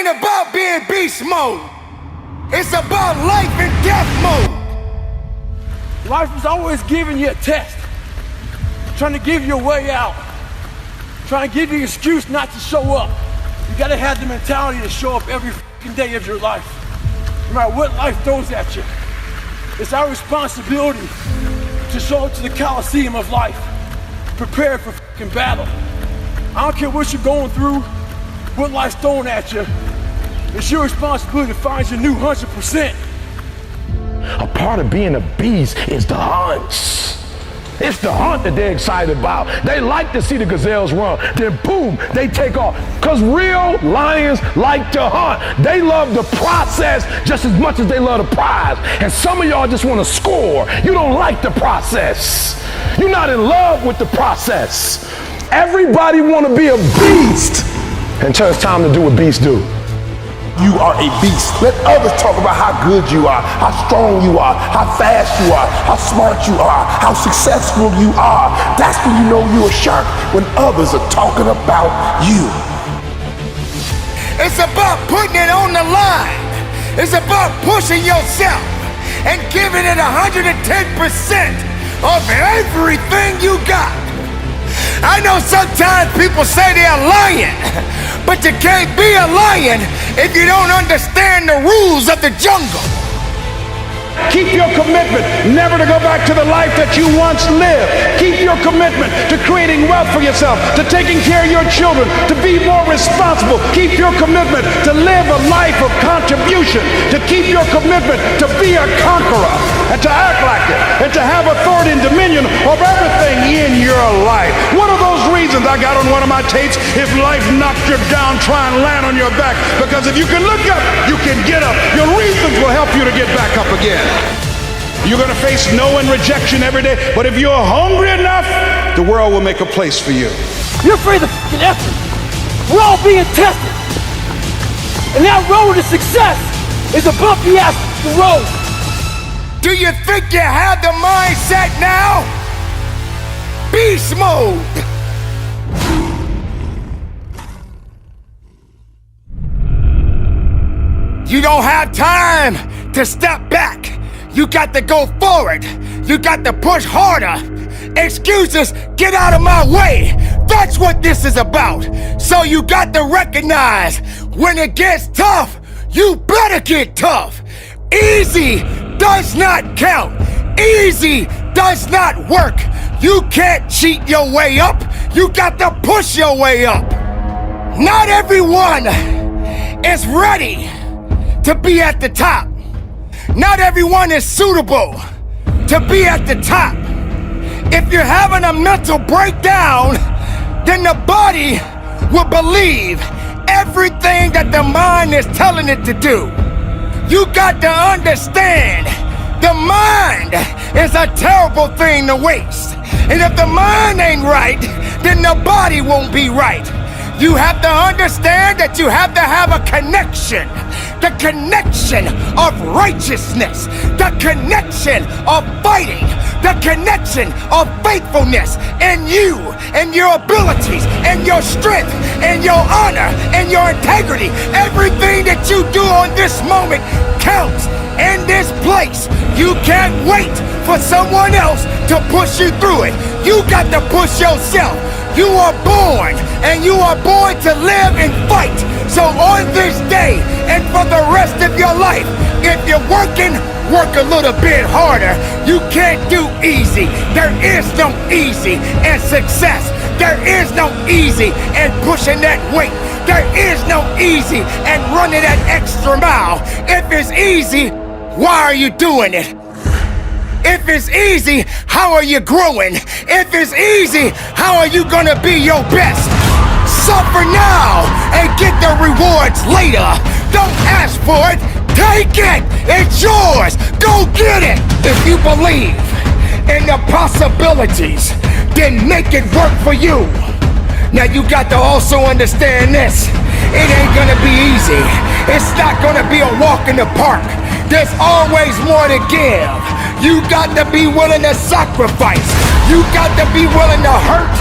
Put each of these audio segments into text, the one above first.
ain't about being beast mode. It's about life and death mode. Life is always giving you a test, trying to give you a way out, trying to give you an excuse not to show up. You gotta have the mentality to show up every fucking day of your life, no matter what life throws at you. It's our responsibility to show up to the Coliseum of life, prepared for fucking battle. I don't care what you're going through, what life's throwing at you. It's your responsibility to find your new 100%. A part of being a beast is the hunts. It's the hunt that they're excited about. They like to see the gazelles run. Then boom, they take off. Because real lions like to hunt. They love the process just as much as they love the prize. And some of y'all just want to score. You don't like the process. You're not in love with the process. Everybody want to be a beast until it's time to do what beasts do. You are a beast. Let others talk about how good you are, how strong you are, how fast you are, how smart you are, how successful you are. That's when you know you're a shark, when others are talking about you. It's about putting it on the line. It's about pushing yourself and giving it 110% of everything you got. I know sometimes people say they're lying, but you can't be a lion if you don't understand the rules of the jungle. Keep your commitment never to go back to the life that you once lived. Keep your commitment to creating wealth for yourself, to taking care of your children, to be more responsible. Keep your commitment to live a life of contribution, to keep your commitment to be a conqueror and to act like it and to have authority and dominion over everything in your life. What are those reasons I got on one of my tapes? If life knocked you down, try and land on your back, because if you can look up, you can get up. Your reasons will help you to get back up again. You're gonna face no and rejection every day, but if you're hungry enough, the world will make a place for you. You're afraid of fucking effort. We're all being tested. And that road to success is a bumpy ass road. Do you think you have the mindset now? Beast mode. You don't have time to step back. You got to go forward. You got to push harder. Excuses, get out of my way. That's what this is about. So you got to recognize when it gets tough, you better get tough. Easy does not count. Easy does not work. You can't cheat your way up. You got to push your way up. Not everyone is ready to be at the top. Not everyone is suitable to be at the top. If you're having a mental breakdown, then the body will believe everything that the mind is telling it to do. You got to understand, the mind is a terrible thing to waste. And if the mind ain't right, then the body won't be right. You have to understand that you have to have a connection. The connection of righteousness, the connection of fighting, the connection of faithfulness in you and your abilities and your strength and your honor and your integrity. Everything that you do on this moment counts in this place. You can't wait for someone else to push you through it. You got to push yourself. You are born, and you are born to live and fight. So on this day, and for the rest of your life, if you're working, work a little bit harder. You can't do easy. There is no easy in success. There is no easy in pushing that weight. There is no easy in running that extra mile. If it's easy, why are you doing it? If it's easy, how are you growing? If it's easy, how are you gonna be your best? Suffer now and get the rewards later. Don't ask for it, take it. It's yours. Go get it. If you believe in the possibilities, then make it work for you. Now you got to also understand this. It ain't gonna be easy. It's not gonna be a walk in the park. There's always more to give. You got to be willing to sacrifice. You got to be willing to hurt.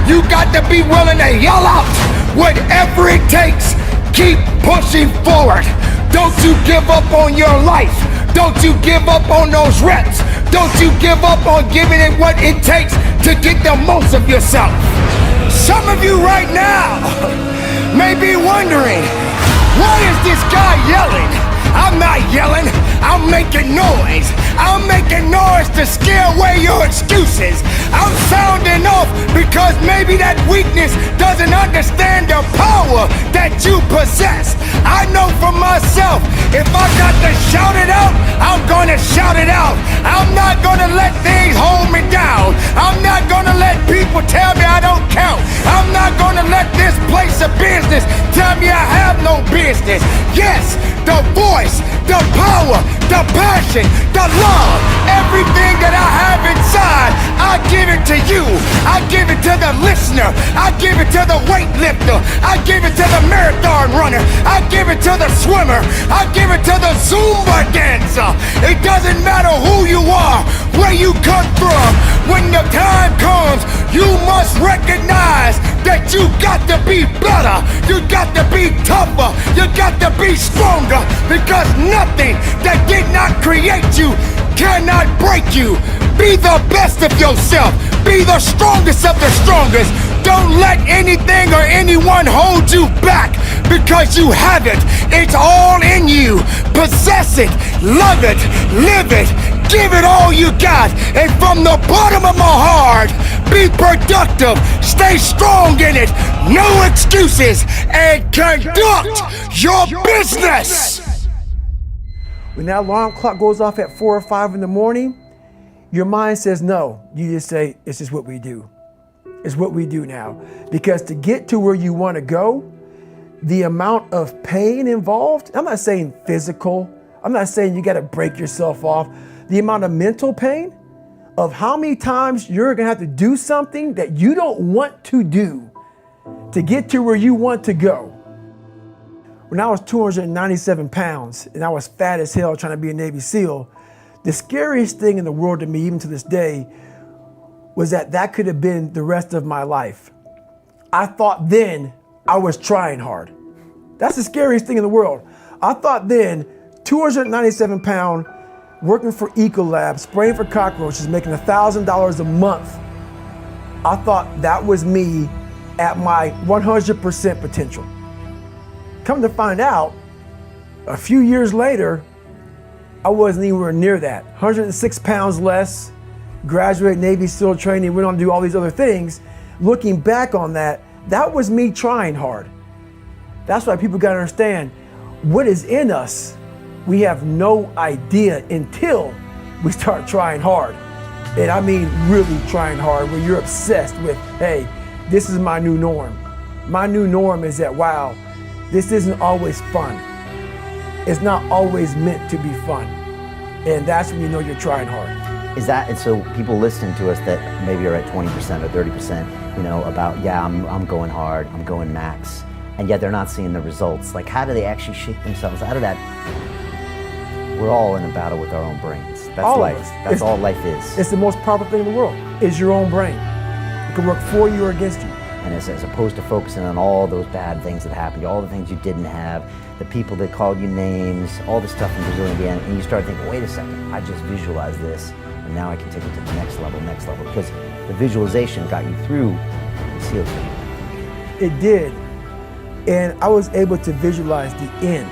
You got to be willing to yell out whatever it takes Keep pushing forward. Don't you give up on your life. Don't you give up on those reps. Don't you give up on giving it what it takes to get the most of yourself. Some of you right now may be wondering, why is this guy yelling? I'm not yelling, I'm making noise. I'm making noise to scare away your excuses. I'm sounding off because maybe that weakness doesn't understand the power that you possess. I know for myself, if I got to shout it out, I'm gonna shout it out. I'm not gonna let things hold me down. I'm not gonna let people tell me I don't count. I'm not gonna let this place of business tell me I have no business. Yes, the voice, the power, the passion, the love, everything that I have inside, I give it to you. I give it to the listener. I give it to the weightlifter. I give it to the marathon runner. I give it to the swimmer. I give it to the Zumba dancer. It doesn't matter who you are, where you come from. When the time comes, you must recognize that you got to be better. You got to be tougher. You got to be stronger, because nothing that did not create you cannot break you. Be the best of yourself. Be the strongest of the strongest. Don't let anything or anyone hold you back, because you have it. It's all in you. Possess it, love it, live it, give it all you got. And from the bottom of my heart, be productive, stay strong in it, no excuses, and conduct your business. When that alarm clock goes off at 4 or 5 in the morning, your mind says no. You just say, it's just what we do. It's what we do now. Because to get to where you want to go, the amount of pain involved, I'm not saying physical, I'm not saying you got to break yourself off. The amount of mental pain of how many times you're going to have to do something that you don't want to do to get to where you want to go. When I was 297 pounds and I was fat as hell trying to be a Navy SEAL, the scariest thing in the world to me, even to this day, was that could have been the rest of my life. I thought then I was trying hard. That's the scariest thing in the world. I thought then, 297 pound, working for Ecolab, spraying for cockroaches, making $1,000 a month. I thought that was me at my 100% potential. Come to find out, a few years later, I wasn't anywhere near that. 106 pounds less, graduated Navy SEAL training, went on to do all these other things. Looking back on that, that was me trying hard. That's why people gotta understand, what is in us, we have no idea until we start trying hard. And I mean really trying hard, where you're obsessed with, hey, this is my new norm. My new norm is that, wow, this isn't always fun. It's not always meant to be fun. And that's when you know you're trying hard. Is that, and so people listening to us that maybe are at 20% or 30%, you know, about, yeah, I'm going hard, I'm going max, and yet they're not seeing the results. Like, how do they actually shake themselves out of that? We're all in a battle with our own brains. That's all life. That's all life is. It's the most powerful thing in the world, is your own brain. It can work for you or against you. And as opposed to focusing on all those bad things that happened to you, all the things you didn't have, the people that called you names, all the stuff in Brazil, Indiana, and you start thinking, wait a second, I just visualized this, and now I can take it to the next level, because the visualization got you through the SEAL training. It did, and I was able to visualize the end.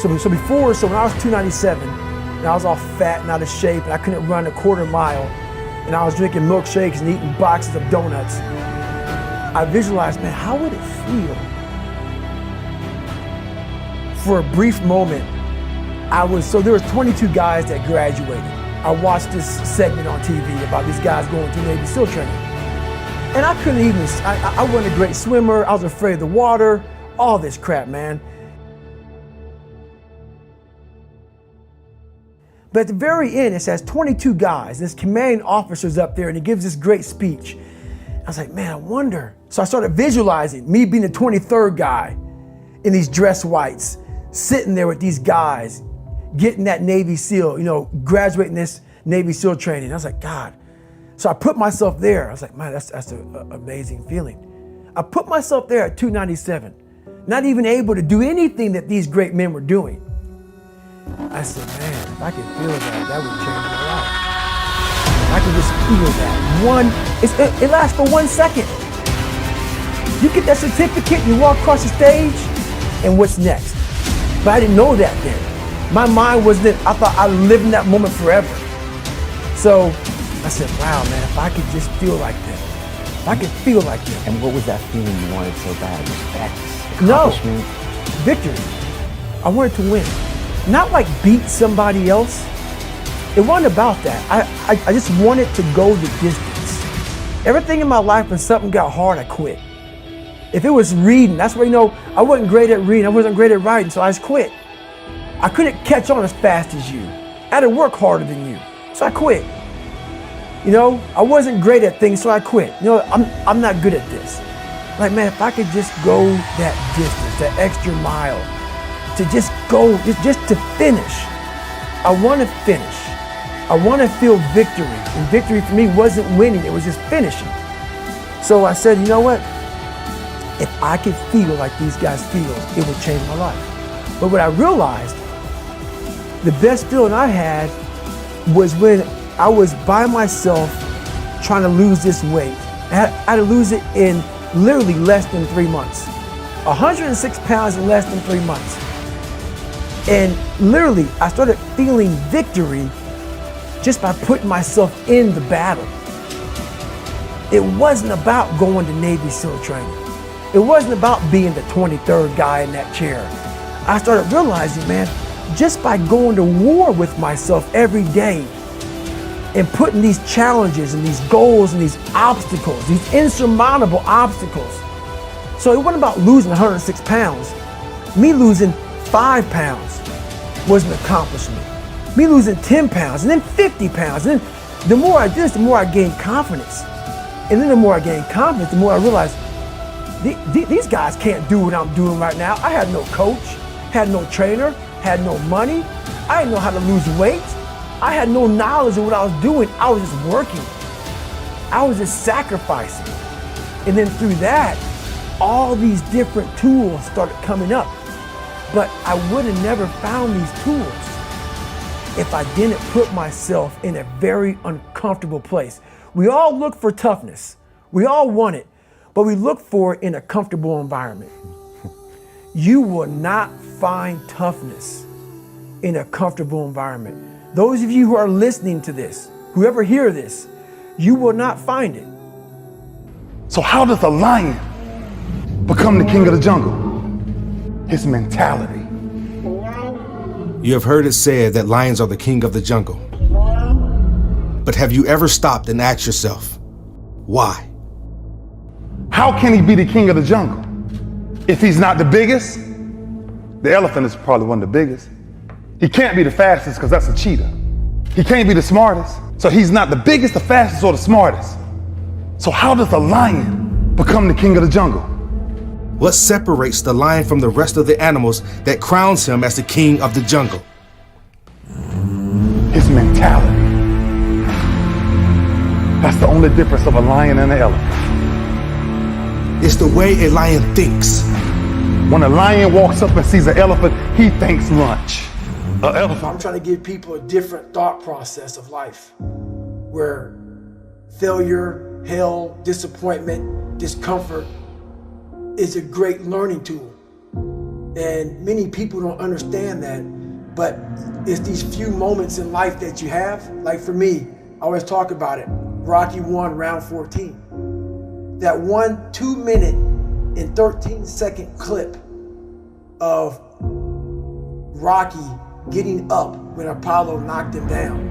So when I was 297, and I was all fat and out of shape, and I couldn't run a quarter mile, and I was drinking milkshakes and eating boxes of donuts, I visualized, man, how would it feel? For a brief moment, there was 22 guys that graduated. I watched this segment on TV about these guys going through Navy SEAL training. And I couldn't even, I wasn't a great swimmer, I was afraid of the water, all this crap, man. But at the very end, it says 22 guys, this commanding officer's up there, and he gives this great speech. I was like, man, I wonder. So I started visualizing me being the 23rd guy in these dress whites, sitting there with these guys, getting that Navy SEAL, graduating this Navy SEAL training. I was like, God. So I put myself there. I was like, man, that's an amazing feeling. I put myself there at 297. not even able to do anything that these great men were doing. I said, man, if I could feel that would change my life. I could just feel that. It lasts for 1 second. You get that certificate, you walk across the stage, and what's next? But I didn't know that then. My mind was that I thought I lived in that moment forever. So I said, wow, man, if I could just feel like that. If I could feel like that. And what was that feeling you wanted so bad? Respect? No, Accomplishment? victory. I wanted to win. Not like beat somebody else. It wasn't about that. I just wanted to go the distance. Everything in my life, when something got hard, I quit. If it was reading, that's where, I wasn't great at reading, I wasn't great at writing, so I just quit. I couldn't catch on as fast as you. I had to work harder than you, so I quit. I wasn't great at things, so I quit. I'm not good at this. Like, man, if I could just go that distance, that extra mile, to just go, just to finish. I want to finish. I want to feel victory. And victory for me wasn't winning, it was just finishing. So I said, you know what? If I could feel like these guys feel, it would change my life. But what I realized, the best feeling I had was when I was by myself trying to lose this weight. I had to lose it in literally less than 3 months. 106 pounds in less than 3 months. And literally, I started feeling victory just by putting myself in the battle. It wasn't about going to Navy SEAL training. It wasn't about being the 23rd guy in that chair. I started realizing, man, just by going to war with myself every day and putting these challenges and these goals and these obstacles, these insurmountable obstacles. So it wasn't about losing 106 pounds. Me losing 5 pounds was an accomplishment. Me losing 10 pounds and then 50 pounds. And then the more I did this, the more I gained confidence. And then the more I gained confidence, the more I realized these guys can't do what I'm doing right now. I had no coach, had no trainer, had no money. I didn't know how to lose weight. I had no knowledge of what I was doing. I was just working. I was just sacrificing. And then through that, all these different tools started coming up. But I would have never found these tools if I didn't put myself in a very uncomfortable place. We all look for toughness. We all want it, but we look for it in a comfortable environment. You will not find toughness in a comfortable environment. Those of you who are listening to this, whoever hear this, you will not find it. So how does a lion become the king of the jungle? His mentality. You have heard it said that lions are the king of the jungle. But have you ever stopped and asked yourself, why? How can he be the king of the jungle? If he's not the biggest, the elephant is probably one of the biggest. He can't be the fastest because that's a cheetah. He can't be the smartest. So he's not the biggest, the fastest, or the smartest. So how does a lion become the king of the jungle? What separates the lion from the rest of the animals that crowns him as the king of the jungle? His mentality. That's the only difference of a lion and an elephant. It's the way a lion thinks. When a lion walks up and sees an elephant, he thinks lunch. An elephant. I'm trying to give people a different thought process of life, where failure, hell, disappointment, discomfort is a great learning tool. And many people don't understand that, but it's these few moments in life that you have. Like for me, I always talk about it, Rocky 1, round 14. That 1 2-minute and 13-second clip of Rocky getting up when Apollo knocked him down.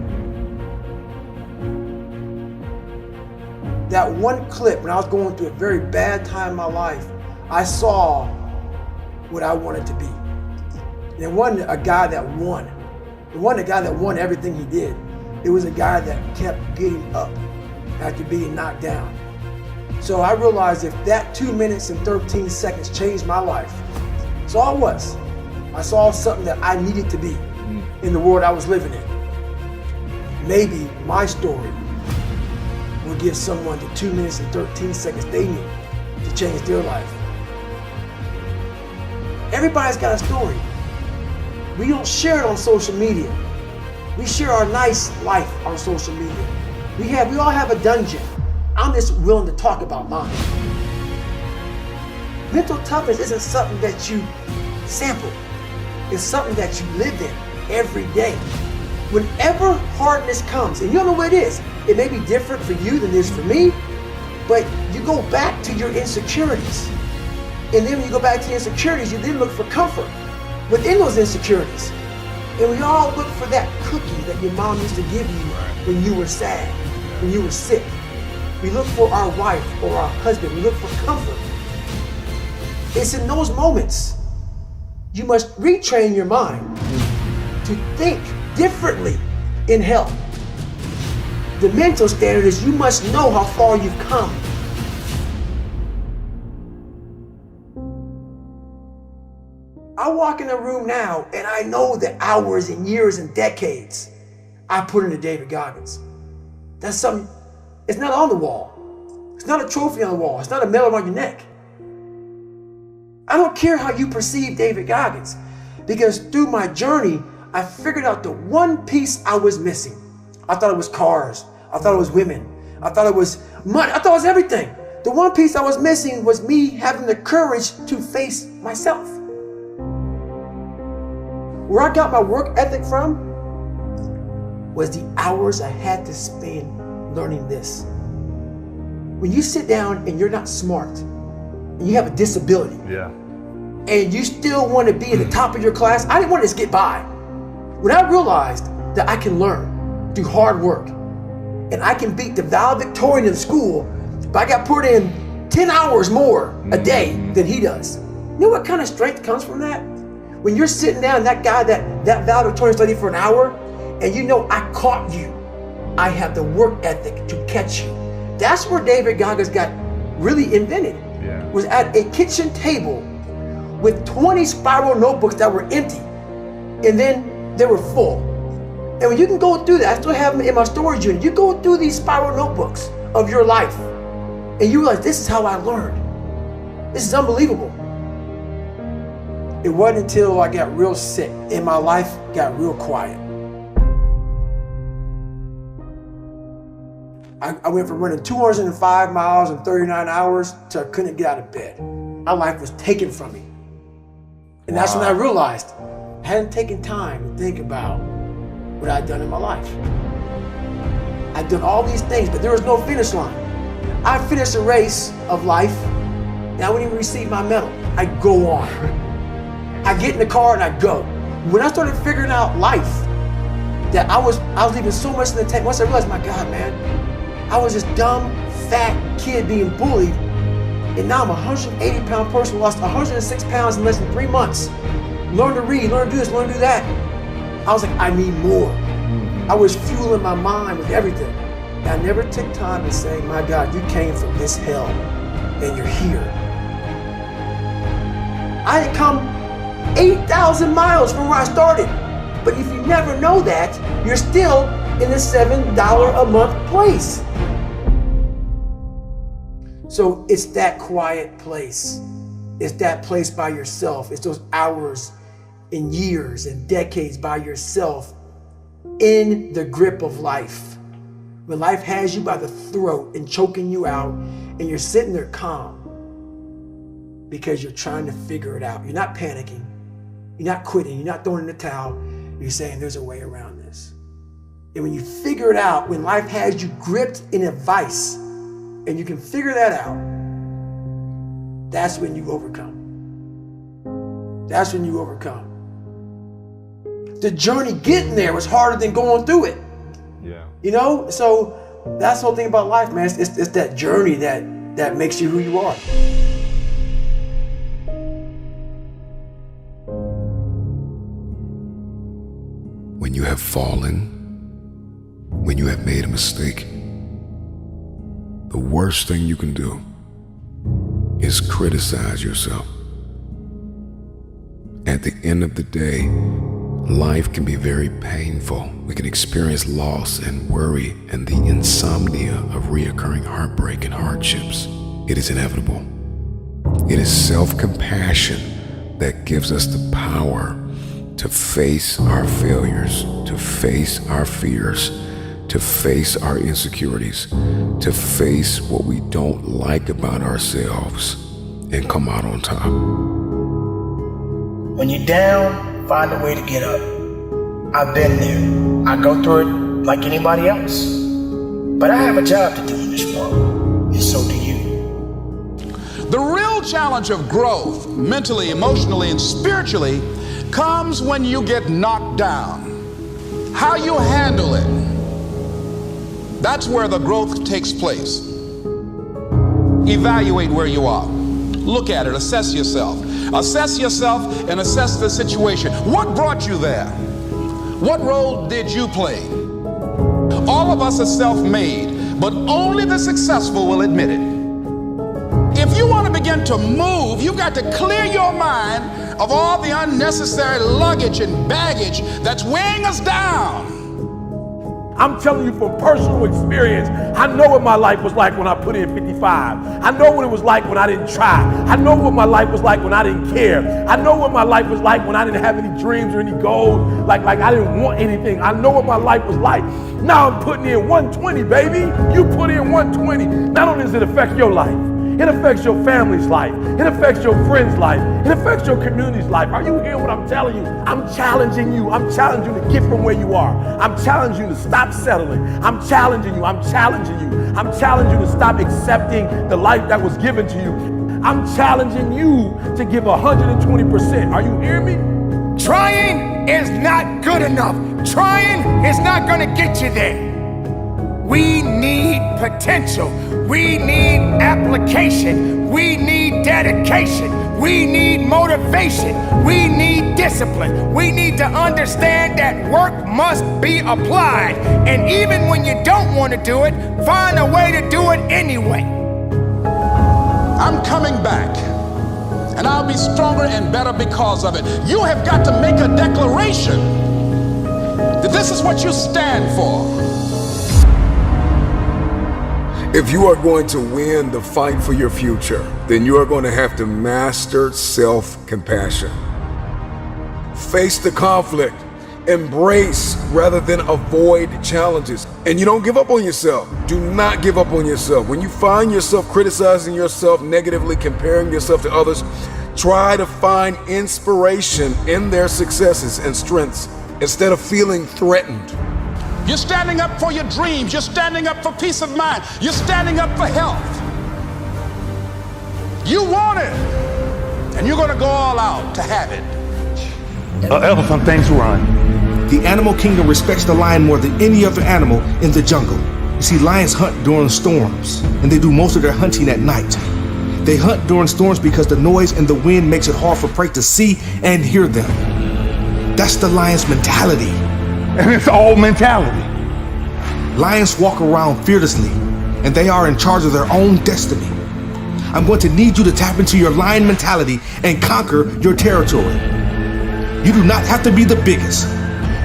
That one clip, when I was going through a very bad time in my life, I saw what I wanted to be. And it wasn't a guy that won. It wasn't a guy that won everything he did. It was a guy that kept getting up after being knocked down. So I realized if that 2 minutes and 13 seconds changed my life, that's all it was. I saw something that I needed to be in the world I was living in. Maybe my story will give someone the 2 minutes and 13 seconds they need to change their life. Everybody's got a story. We don't share it on social media. We share our nice life on social media. We all have a dungeon. I'm just willing to talk about mine. Mental toughness isn't something that you sample. It's something that you live in every day. Whenever hardness comes, and you don't know what it is, it may be different for you than it is for me, but you go back to your insecurities. And then when you go back to your insecurities, you then look for comfort within those insecurities. And we all look for that cookie that your mom used to give you when you were sad, when you were sick. We look for our wife or our husband. We look for comfort. It's in those moments you must retrain your mind to think differently in health. The mental standard is you must know how far you've come. I walk in a room now and I know the hours and years and decades I put into David Goggins. That's something, it's not on the wall. It's not a trophy on the wall. It's not a medal around your neck. I don't care how you perceive David Goggins, because through my journey, I figured out the one piece I was missing. I thought it was cars. I thought it was women. I thought it was money. I thought it was everything. The one piece I was missing was me having the courage to face myself. Where I got my work ethic from was the hours I had to spend learning this. When you sit down and you're not smart, and you have a disability, and you still want to be at the top of your class, I didn't want to just get by. When I realized that I can learn through hard work, and I can beat the valedictorian in school, but I got put in 10 hours more a day than he does. You know what kind of strength comes from that? When you're sitting down, that guy that valedictorian studied for an hour, and you know I caught you. I have the work ethic to catch you. That's where David Goggins got really invented. Was at a kitchen table with 20 spiral notebooks that were empty, and then they were full. And when you can go through that, I still have them in my storage unit. You go through these spiral notebooks of your life, and you realize this is how I learned. This is unbelievable. It wasn't until I got real sick and my life got real quiet. I went from running 205 miles in 39 hours to I couldn't get out of bed. My life was taken from me. And that's when I realized I hadn't taken time to think about what I'd done in my life. I'd done all these things, but there was no finish line. I finished a race of life, and I wouldn't even receive my medal. I'd go on. I get in the car and I go. When I started figuring out life, that I was leaving so much in the tank. Once I realized, my God, man, I was this dumb, fat kid being bullied, and now I'm a 180-pound person, lost 106 pounds in less than 3 months. Learn to read, learn to do this, learn to do that. I was like, I need more. I was fueling my mind with everything. And I never took time to say, my God, you came from this hell, and you're here. I had come 8,000 miles from where I started. But if you never know that, you're still in the $7 a month place. So it's that quiet place. It's that place by yourself. It's those hours and years and decades by yourself in the grip of life. When life has you by the throat and choking you out, and you're sitting there calm because you're trying to figure it out. You're not panicking. You're not quitting. You're not throwing in the towel. You're saying there's a way around this. And when you figure it out, when life has you gripped in a vice, and you can figure that out, that's when you overcome. That's when you overcome. The journey getting there was harder than going through it. Yeah. You know? So that's the whole thing about life, man. It's that journey that makes you who you are. When you have fallen, when you have made a mistake, the worst thing you can do is criticize yourself. At the end of the day, life can be very painful. We can experience loss and worry and the insomnia of reoccurring heartbreak and hardships. It is inevitable. It is self-compassion that gives us the power to face our failures, to face our fears, to face our insecurities, to face what we don't like about ourselves and come out on top. When you're down, find a way to get up. I've been there. I go through it like anybody else. But I have a job to do in this world, and so do you. The real challenge of growth, mentally, emotionally, and spiritually, comes when you get knocked down. How you handle it, that's where the growth takes place. Evaluate where you are. Look at it, assess yourself. Assess yourself and assess the situation. What brought you there? What role did you play? All of us are self-made, but only the successful will admit it. If you want to begin to move, you've got to clear your mind of all the unnecessary luggage and baggage that's weighing us down. I'm telling you from personal experience, I know what my life was like when I put in 55. I know what it was like when I didn't try. I know what my life was like when I didn't care. I know what my life was like when I didn't have any dreams or any goals, like I didn't want anything. I know what my life was like. Now I'm putting in 120, baby. You put in 120. Not only does it affect your life, it affects your family's life. It affects your friend's life. It affects your community's life. Are you hearing what I'm telling you? I'm challenging you. I'm challenging you to get from where you are. I'm challenging you to stop settling. I'm challenging you. I'm challenging you. I'm challenging you to stop accepting the life that was given to you. I'm challenging you to give 120%. Are you hearing me? Trying is not good enough. Trying is not gonna get you there. We need potential. We need application. We need dedication. We need motivation. We need discipline. We need to understand that work must be applied. And even when you don't want to do it, find a way to do it anyway. I'm coming back, and I'll be stronger and better because of it. You have got to make a declaration that this is what you stand for. If you are going to win the fight for your future, then you are going to have to master self-compassion. Face the conflict, embrace rather than avoid challenges. And you don't give up on yourself. Do not give up on yourself. When you find yourself criticizing yourself negatively, comparing yourself to others, try to find inspiration in their successes and strengths instead of feeling threatened. You're standing up for your dreams. You're standing up for peace of mind. You're standing up for health. You want it, and you're going to go all out to have it. Elephant things run. The animal kingdom respects the lion more than any other animal in the jungle. You see, lions hunt during storms, and they do most of their hunting at night. They hunt during storms because the noise and the wind makes it hard for prey to see and hear them. That's the lion's mentality. And it's all mentality. Lions walk around fearlessly, and they are in charge of their own destiny. I'm going to need you to tap into your lion mentality and conquer your territory. You do not have to be the biggest.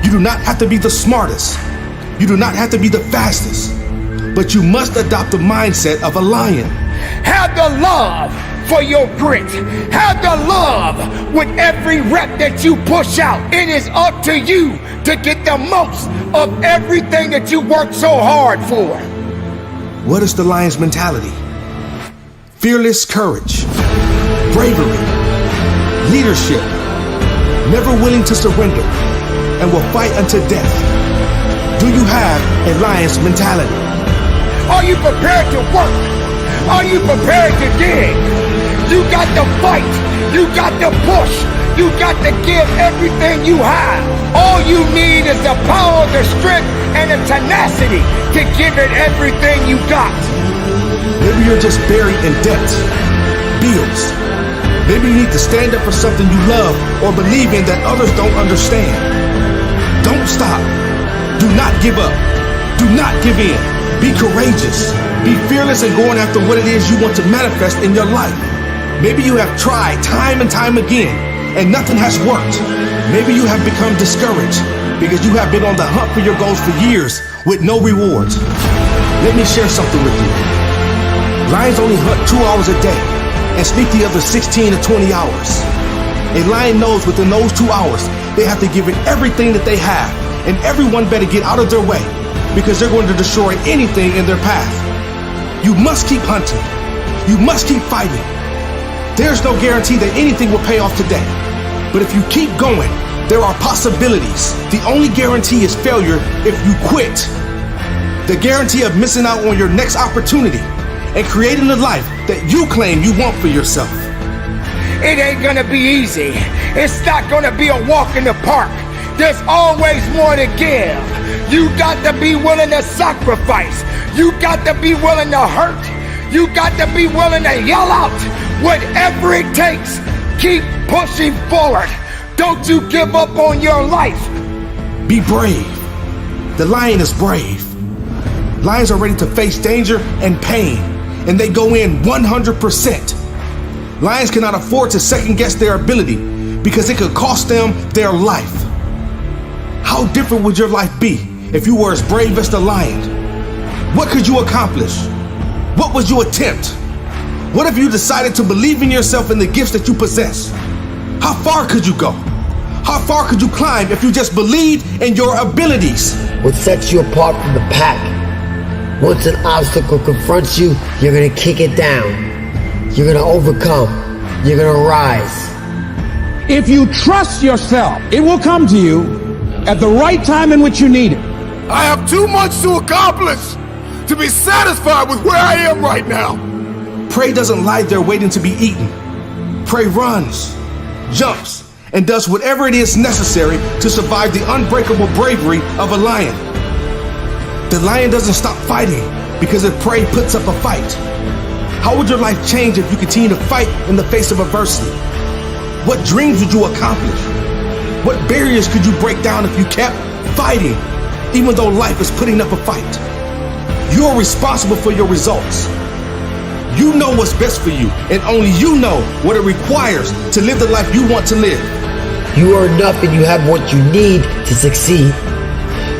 You do not have to be the smartest. You do not have to be the fastest. But you must adopt the mindset of a lion. Have the love for your grit. Have the love with every rep that you push out. It is up to you to get the most of everything that you work so hard for. What is the lion's mentality? Fearless courage, bravery, leadership, never willing to surrender, and will fight until death. Do you have a lion's mentality? Are you prepared to work? Are you prepared to dig? You got to fight. You got to push. You got to give everything you have. All you need is the power, the strength, and the tenacity to give it everything you got. Maybe you're just buried in debt, bills. Maybe you need to stand up for something you love or believe in that others don't understand. Don't stop. Do not give up. Do not give in. Be courageous. Be fearless in going after what it is you want to manifest in your life. Maybe you have tried time and time again and nothing has worked. Maybe you have become discouraged because you have been on the hunt for your goals for years with no rewards. Let me share something with you. Lions only hunt 2 hours a day and sleep the other 16 to 20 hours. A lion knows within those 2 hours, they have to give it everything that they have, and everyone better get out of their way because they're going to destroy anything in their path. You must keep hunting. You must keep fighting. There's no guarantee that anything will pay off today, but if you keep going, there are possibilities. The only guarantee is failure if you quit. The guarantee of missing out on your next opportunity and creating the life that you claim you want for yourself. It ain't gonna be easy. It's not gonna be a walk in the park. There's always more to give. You got to be willing to sacrifice. You got to be willing to hurt. You got to be willing to yell out whatever it takes. Keep pushing forward. Don't you give up on your life. Be brave. The lion is brave. Lions are ready to face danger and pain, and they go in 100%. Lions cannot afford to second guess their ability because it could cost them their life. How different would your life be if you were as brave as the lion? What could you accomplish? What would you attempt? What if you decided to believe in yourself and the gifts that you possess? How far could you go? How far could you climb if you just believed in your abilities? What sets you apart from the pack? Once an obstacle confronts you, you're gonna kick it down. You're gonna overcome. You're gonna rise. If you trust yourself, it will come to you at the right time in which you need it. I have too much to accomplish to be satisfied with where I am right now. Prey doesn't lie there waiting to be eaten. Prey runs, jumps, and does whatever it is necessary to survive the unbreakable bravery of a lion. The lion doesn't stop fighting because if prey puts up a fight. How would your life change if you continue to fight in the face of adversity? What dreams would you accomplish? What barriers could you break down if you kept fighting, even though life is putting up a fight? You're responsible for your results. You know what's best for you, and only you know what it requires to live the life you want to live. You are enough and you have what you need to succeed.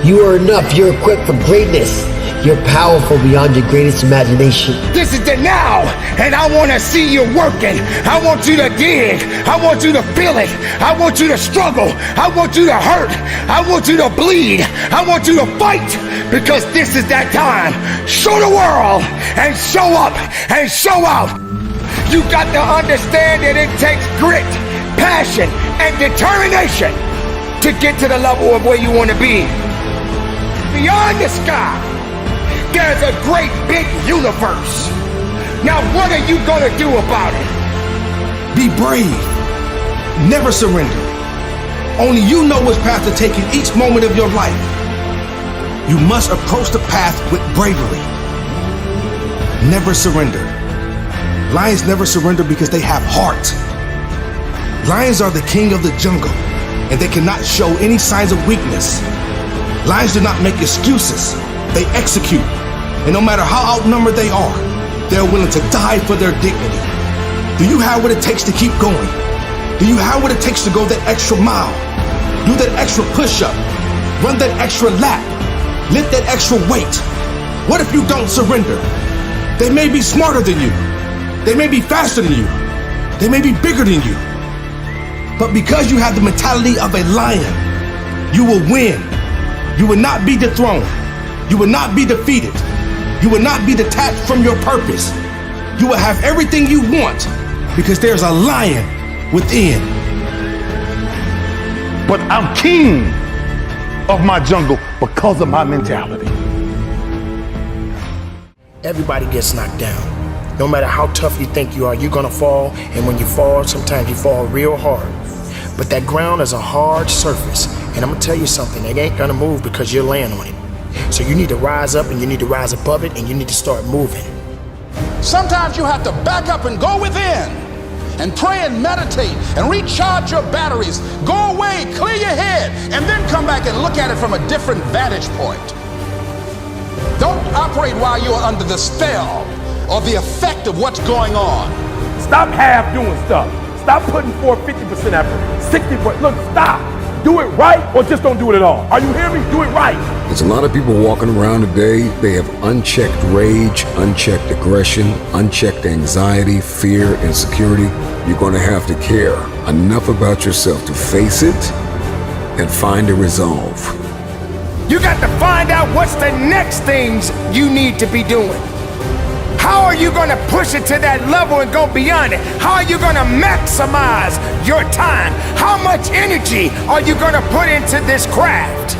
You are enough. You're equipped for greatness. You're powerful beyond your greatest imagination. This is the now, and I want to see you working. I want you to dig. I want you to feel it. I want you to struggle. I want you to hurt. I want you to bleed. I want you to fight, because this is that time. Show the world and show up and show out. You got to understand that it takes grit, passion, and determination to get to the level of where you want to be. Beyond the sky, there's a great big universe. Now what are you gonna do about it? Be brave. Never surrender. Only you know which path to take in each moment of your life. You must approach the path with bravery. Never surrender. Lions never surrender because they have heart. Lions are the king of the jungle, and they cannot show any signs of weakness. Lions do not make excuses. They execute. And no matter how outnumbered they are, they're willing to die for their dignity. Do you have what it takes to keep going? Do you have what it takes to go that extra mile? Do that extra push-up? Run that extra lap? Lift that extra weight? What if you don't surrender? They may be smarter than you. They may be faster than you. They may be bigger than you. But because you have the mentality of a lion, you will win. You will not be dethroned. You will not be defeated. You will not be detached from your purpose. You will have everything you want because there's a lion within. But I'm king of my jungle because of my mentality. Everybody gets knocked down. No matter how tough you think you are, you're gonna fall. And when you fall, sometimes you fall real hard. But that ground is a hard surface. And I'm gonna tell you something, it ain't gonna move because you're laying on it. So you need to rise up and you need to rise above it and you need to start moving. Sometimes you have to back up and go within and pray and meditate and recharge your batteries. Go away, clear your head, and then come back and look at it from a different vantage point. Don't operate while you're under the spell or the effect of what's going on. Stop half doing stuff. Stop putting forth 50% effort, 60%. Look, stop. Do it right or just don't do it at all. Are you hearing me? Do it right. There's a lot of people walking around today, they have unchecked rage, unchecked aggression, unchecked anxiety, fear, insecurity. You're going to have to care enough about yourself to face it and find a resolve. You got to find out what's the next things you need to be doing. How are you going to push it to that level and go beyond it? How are you going to maximize your time? How much energy are you going to put into this craft?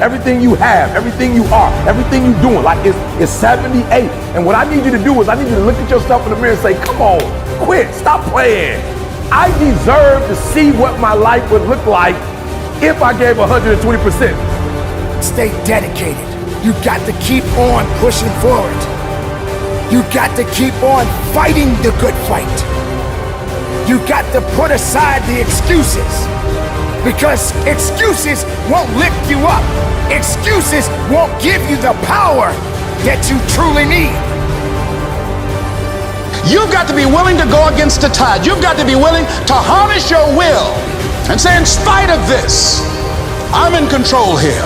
Everything you have, everything you are, everything you're doing, like it's 78. And what I need you to do is I need you to look at yourself in the mirror and say, come on, quit, stop playing. I deserve to see what my life would look like if I gave 120%. Stay dedicated. You got to keep on pushing forward. You got to keep on fighting the good fight. You got to put aside the excuses, because excuses won't lift you up. Excuses won't give you the power that you truly need. You've got to be willing to go against the tide. You've got to be willing to harness your will and say, in spite of this, I'm in control here.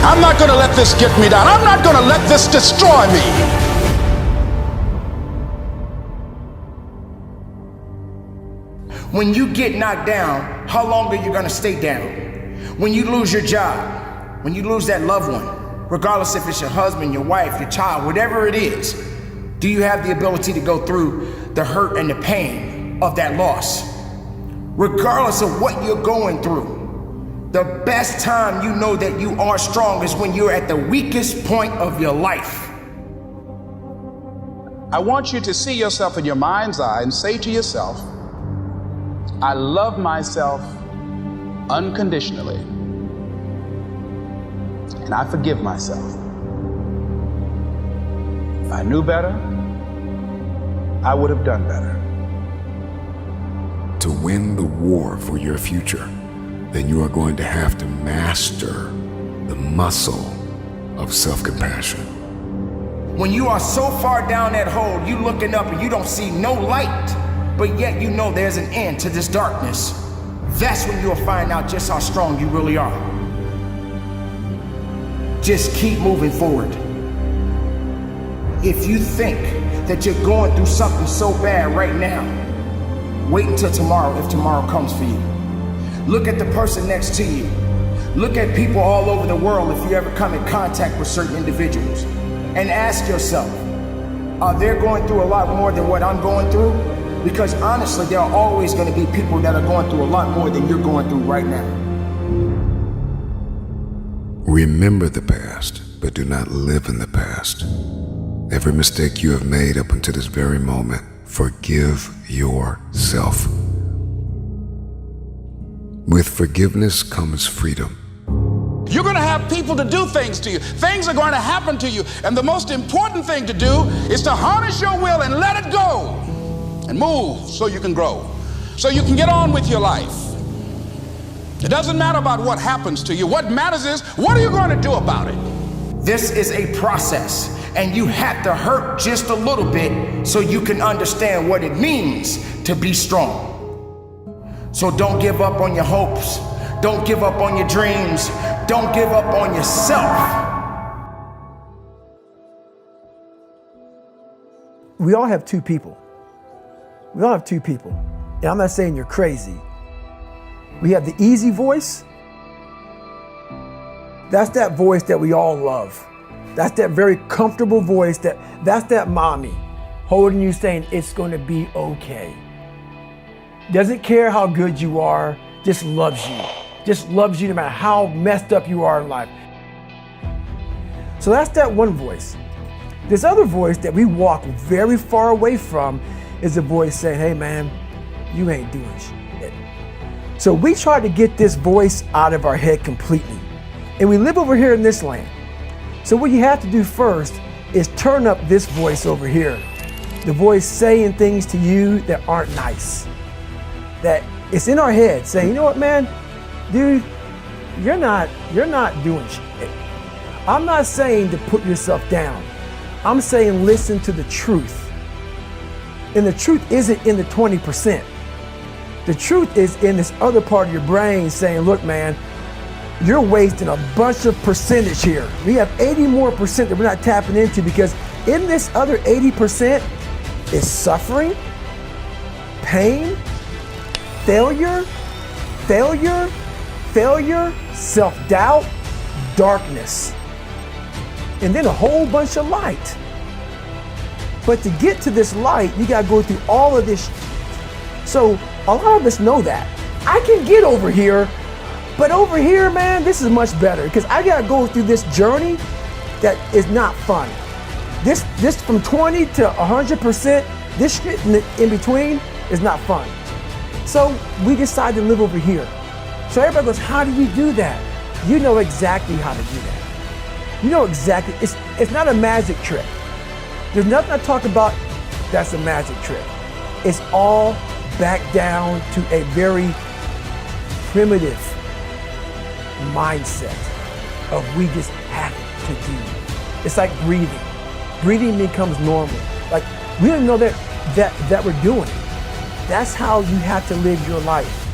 I'm not going to let this get me down. I'm not going to let this destroy me. When you get knocked down, how long are you gonna stay down? When you lose your job, when you lose that loved one, regardless if it's your husband, your wife, your child, whatever it is, do you have the ability to go through the hurt and the pain of that loss? Regardless of what you're going through, the best time you know that you are strong is when you're at the weakest point of your life. I want you to see yourself in your mind's eye and say to yourself, I love myself unconditionally, and I forgive myself. If I knew better, I would have done better. To win the war for your future, then you are going to have to master the muscle of self-compassion. When you are so far down that hole, you looking up and you don't see no light, but yet you know there's an end to this darkness. That's when you'll find out just how strong you really are. Just keep moving forward. If you think that you're going through something so bad right now, wait until tomorrow if tomorrow comes for you. Look at the person next to you. Look at people all over the world if you ever come in contact with certain individuals. And ask yourself, are they going through a lot more than what I'm going through? Because honestly, there are always going to be people that are going through a lot more than you're going through right now. Remember the past, but do not live in the past. Every mistake you have made up until this very moment, forgive yourself. With forgiveness comes freedom. You're going to have people to do things to you. Things are going to happen to you. And the most important thing to do is to harness your will and let it go and move so you can grow, so you can get on with your life. It doesn't matter about what happens to you. What matters is, what are you going to do about it? This is a process, and you have to hurt just a little bit so you can understand what it means to be strong. So don't give up on your hopes. Don't give up on your dreams. Don't give up on yourself. We all have two people. We all have two people. And I'm not saying you're crazy. We have the easy voice. That's that voice that we all love. That's that very comfortable voice that's that mommy holding you saying it's going to be okay. Doesn't care how good you are, just loves you. Just loves you no matter how messed up you are in life. So that's that one voice. This other voice that we walk very far away from is a voice saying, hey man, you ain't doing shit. So we try to get this voice out of our head completely. And we live over here in this land. So what you have to do first is turn up this voice over here. The voice saying things to you that aren't nice. That it's in our head saying, you know what, man? Dude, you're not doing shit. I'm not saying to put yourself down. I'm saying listen to the truth. And the truth isn't in the 20%. The truth is in this other part of your brain saying, look, man, you're wasting a bunch of percentage here. We have 80 more percent that we're not tapping into, because in this other 80% is suffering, pain, failure, self-doubt, darkness, and then a whole bunch of light. But to get to this light, you gotta go through all of this. So a lot of us know that. I can get over here, but over here, man, this is much better, because I gotta go through this journey that is not fun. This from 20 to 100%, this shit in between is not fun. So we decide to live over here. So everybody goes, how do you do that? You know exactly how to do that. You know exactly, it's not a magic trick. There's nothing I talk about that's a magic trick. It's all back down to a very primitive mindset of we just have to do. It's like breathing. Breathing becomes normal. Like we didn't know that we're doing it. That's how you have to live your life.